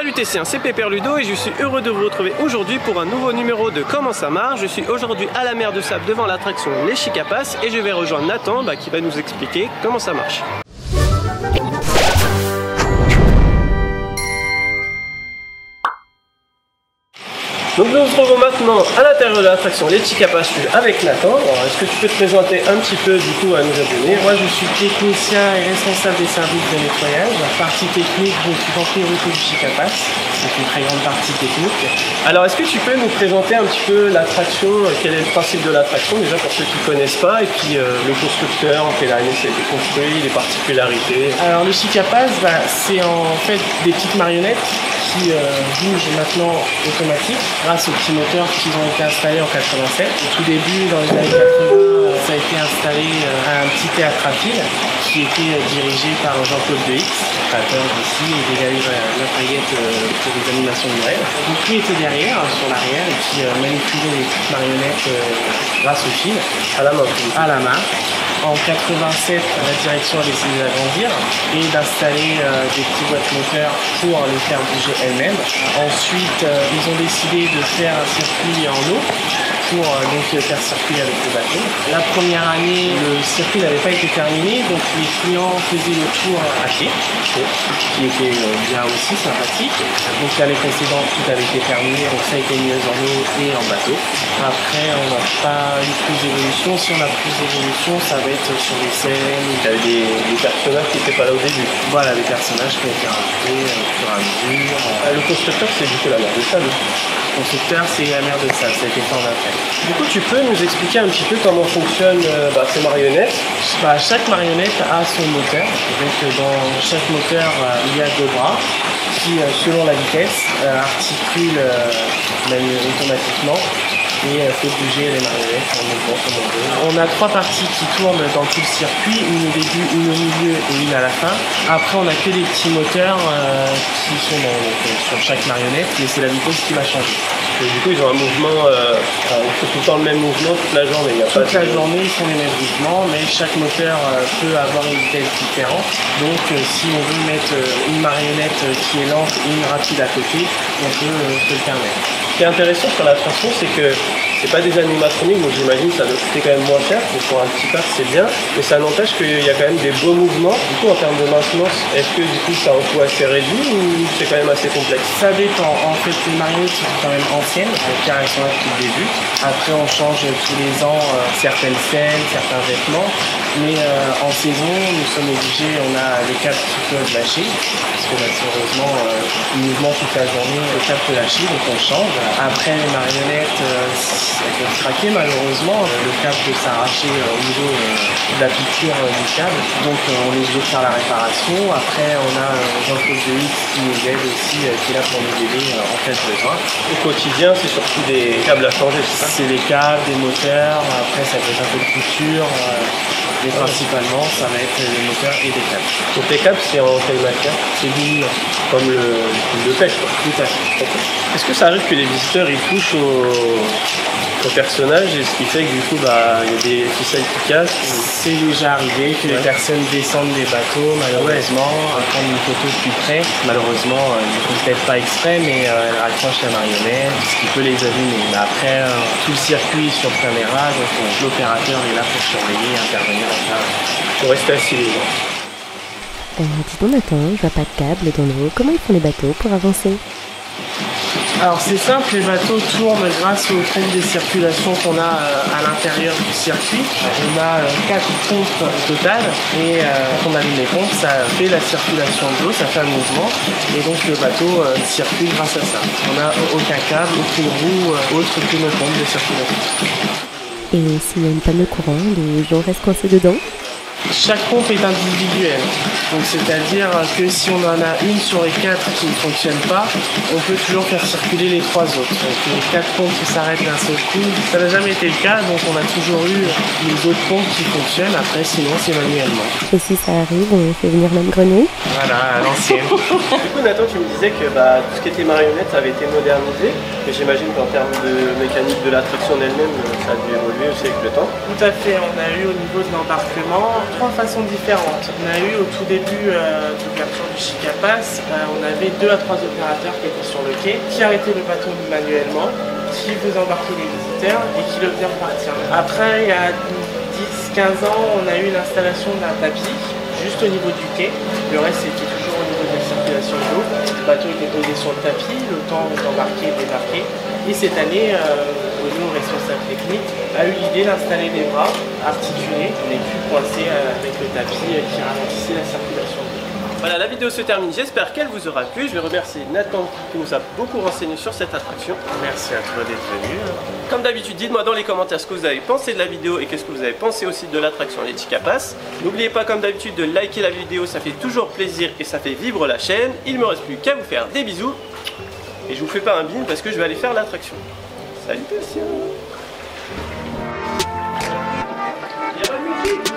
Salut Tessien, c'est Pépère Ludo et je suis heureux de vous retrouver aujourd'hui pour un nouveau numéro de Comment ça marche. Je suis aujourd'hui à la mer de Sable devant l'attraction Les Chicapas et je vais rejoindre Nathan qui va nous expliquer comment ça marche. Donc nous nous retrouvons maintenant à l'intérieur de l'attraction Les Chicapas avec Nathan. Alors est-ce que tu peux te présenter un petit peu du coup à nos abonnés? Moi je suis technicien et responsable des services de nettoyage. La partie technique, je suis en priorité du Chicapas. C'est une très grande partie technique. Alors est-ce que tu peux nous présenter un petit peu l'attraction, quel est le principe de l'attraction déjà pour ceux qui ne connaissent pas, et puis le constructeur, en quelle année ça a été construit, les particularités? Alors le Chicapas, c'est en fait des petites marionnettes qui bougent maintenant automatiques grâce aux petits moteurs qui ont été installés en 87. Au tout début, dans les années 80, ça a été installé à un petit théâtre à fil qui était dirigé par Jean-Claude Deix, créateur d'ici et déjà eu Lafayette pour les animations de Noël. Donc lui était derrière, sur l'arrière, et qui manipulait les petites marionnettes grâce au fil. À la main. À la main. En 87, la direction a décidé d'agrandir et d'installer des petits boîtes moteurs pour les faire bouger elles-mêmes. Ensuite, ils ont décidé de faire un circuit en eau pour donc faire circuler avec le bateau. La première année, le circuit n'avait pas été terminé, donc les clients faisaient le tour à pied, qui était bien aussi sympathique. Donc l'année précédente, tout avait été terminé, donc ça a été mis en eau et en bateau. Après, on n'a pas eu plus d'évolution. Si on a plus d'évolution, ça va être sur les scènes. Il y avait des personnages qui n'étaient pas là au début. Voilà, des personnages qui ont été rajoutés au fur et à mesure. Le constructeur, c'est du coup la mer de Sable. Le constructeur, c'est la mer de Sable, ça a été fait en après. Du coup, tu peux nous expliquer un petit peu comment fonctionnent ces marionnettes? Chaque marionnette a son moteur. Donc, dans chaque moteur, il y a deux bras qui, selon la vitesse, articulent automatiquement et fait bouger les marionnettes en mouvement comme on veut. On a trois parties qui tournent dans tout le circuit, une au début, une au milieu et une à la fin. Après, on n'a que des petits moteurs qui sont sur chaque marionnette, mais c'est la vitesse qui va changer. Et du coup, ils ont un mouvement, ils font tout le temps le même mouvement toute la journée. Toute la journée, ils font les mêmes mouvements, mais chaque moteur peut avoir une vitesse différente. Donc, si on veut mettre une marionnette qui est lente et une rapide à côté, on peut se le permettre. Ce qui est intéressant sur l'attraction, c'est que c'est pas des animatroniques, donc j'imagine que ça doit coûter quand même moins cher, donc pour un petit parc c'est bien, mais ça n'empêche qu'il y a quand même des beaux mouvements. Du coup, en termes de maintenance, est-ce que du coup ça a un coût assez réduit ou c'est quand même assez complexe? Ça dépend. En fait, les marionnettes sont quand même anciennes, car elles sont là depuis le début. Après, on change tous les ans certaines scènes, certains vêtements, mais en saison, nous sommes obligés, on a les câbles qui peuvent lâcher, parce que malheureusement, le mouvement toute la journée, le câble peut lâcher, donc on change. Après, les marionnettes, elles peuvent craquer malheureusement, le câble peut s'arracher au niveau de la piqûre du câble, donc on est obligé de faire la réparation. Après, on a Jean-Claude Deix qui nous aide aussi, qui est là pour nous aider en cas de besoin. Au quotidien, c'est surtout des câbles à changer, c'est ça? C'est des câbles, des moteurs, après ça peut être un peu de couture, mais principalement ça va être les moteurs et des câbles. Donc les câbles, c'est en quelle matière? C'est du nylon. Comme le pêche, quoi. Tout à fait. Okay. Est-ce que ça arrive que les visiteurs ils touchent au personnage, et ce qui fait que du coup il y a des ficelles qui cassent? C'est déjà arrivé que les personnes descendent des bateaux malheureusement, à prendre une photo plus près. Malheureusement, ils ne font peut-être pas exprès, mais elles accrochent la marionnette, ce qui peut les abîmer. Mais après, tout le circuit est sur caméra, donc l'opérateur est là pour surveiller et intervenir en cas. Faut rester assis les gens. Dis donc Nathan, je vois pas de câble dans l'eau. Comment ils font les bateaux pour avancer? Alors c'est simple, les bateaux tournent grâce aux pompes de circulation qu'on a à l'intérieur du circuit. On a 4 pompes totales et quand on allume les pompes, ça fait la circulation de l'eau, ça fait un mouvement et donc le bateau circule grâce à ça. On n'a aucun câble, aucune roue autre que nos pompes de circulation. Et s'il y a une panne de courant, les gens restent coincés dedans? Chaque pompe est individuelle, donc c'est-à-dire que si on en a une sur les 4 qui ne fonctionne pas, on peut toujours faire circuler les 3 autres. Donc les 4 pompes qui s'arrêtent d'un seul coup, ça n'a jamais été le cas, donc on a toujours eu les autres pompes qui fonctionnent, après sinon c'est manuellement. Et si ça arrive, on fait venir l'homme grenouille? Voilà, à l'ancienne. Du coup Nathan, tu me disais que tout ce qui était marionnettes avait été modernisé, mais j'imagine qu'en termes de mécanique de l'attraction elle-même, ça a dû évoluer aussi avec le temps. Tout à fait, on a eu au niveau de l'embarquement Alors, 3 façons différentes. On a eu au tout début d'ouverture du Chicapass, on avait 2 à 3 opérateurs qui étaient sur le quai, qui arrêtaient le bateau manuellement, qui faisaient embarquer les visiteurs et qui le faisaient repartir. Après, il y a 10-15 ans, on a eu l'installation d'un tapis juste au niveau du quai. Le reste, c'était toujours au niveau de la circulation d'eau. Le bateau était posé sur le tapis, le temps d'embarquer et débarquer. Et cette année, Renault, responsable technique, a eu l'idée d'installer des bras articulés. On n'est plus coincé avec le tapis qui ralentissait la circulation d'eau. Voilà, la vidéo se termine. J'espère qu'elle vous aura plu. Je vais remercier Nathan qui nous a beaucoup renseigné sur cette attraction. Merci à toi d'être venu. Comme d'habitude, dites-moi dans les commentaires ce que vous avez pensé de la vidéo et qu'est-ce que vous avez pensé aussi de l'attraction les Chicapass. N'oubliez pas comme d'habitude de liker la vidéo, ça fait toujours plaisir et ça fait vivre la chaîne. Il ne me reste plus qu'à vous faire des bisous. Et je vous fais pas un bim parce que je vais aller faire l'attraction. Salutations. Il y a pas de musique.